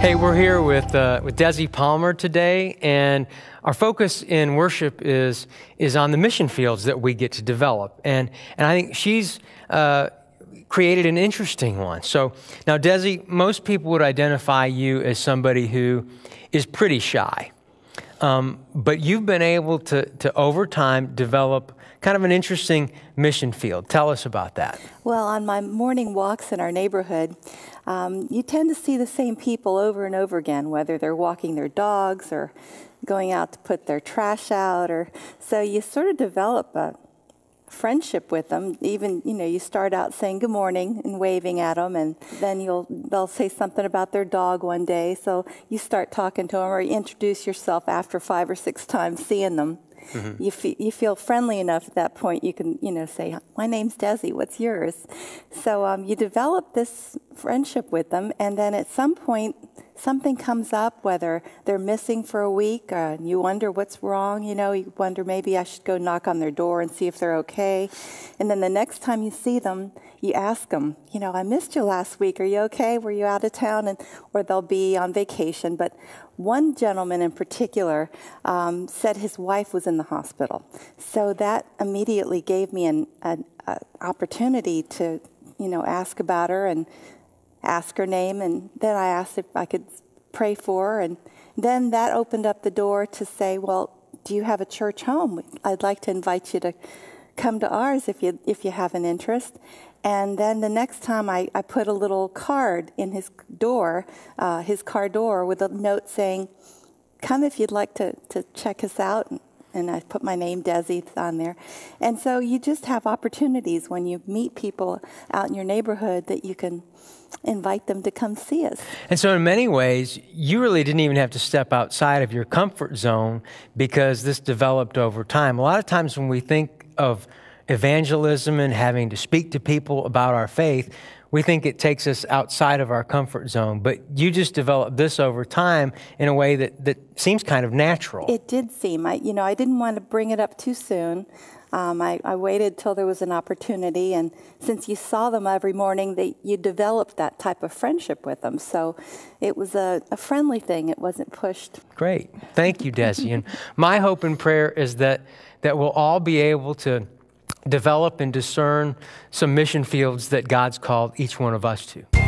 Hey, we're here with Desi Palmer today, and our focus in worship is on the mission fields that we get to develop. And I think she's created an interesting one. So now, Desi, most people would identify you as somebody who is pretty shy. But you've been able to over time develop kind of an interesting mission field. Tell us about that. Well, on my morning walks in our neighborhood, you tend to see the same people over and over again, whether they're walking their dogs or going out to put their trash out, or so you sort of develop a friendship with them. Even, you start out saying good morning and waving at them, and then they'll say something about their dog one day, so you start talking to them, or you introduce yourself after 5 or 6 times seeing them. Mm-hmm. You feel friendly enough at that point. You can, say, my name's Desi, what's yours? So you develop this friendship with them, and then at some point, something comes up, whether they're missing for a week, and you wonder what's wrong, you wonder maybe I should go knock on their door and see if they're okay. And then the next time you see them, you ask them, I missed you last week. Are you okay? Were you out of town? Or they'll be on vacation. But one gentleman in particular said his wife was in the hospital. So that immediately gave me an opportunity to, ask about her and ask her name. And then I asked if I could pray for her. And then that opened up the door to say, well, do you have a church home? I'd like to invite you to come to ours if you have an interest. And then the next time I put a little card in his door, his car door, with a note saying, come if you'd like to check us out. And I put my name, Desi, on there. And so you just have opportunities when you meet people out in your neighborhood that you can invite them to come see us. And so in many ways, you really didn't even have to step outside of your comfort zone because this developed over time. A lot of times when we think of evangelism and having to speak to people about our faith, we think it takes us outside of our comfort zone. But you just developed this over time in a way that seems kind of natural. It did seem. I didn't want to bring it up too soon. I waited till there was an opportunity, and since you saw them every morning, you developed that type of friendship with them. So it was a friendly thing. It wasn't pushed. Great. Thank you, Desi. And my hope and prayer is that we'll all be able to develop and discern some mission fields that God's called each one of us to.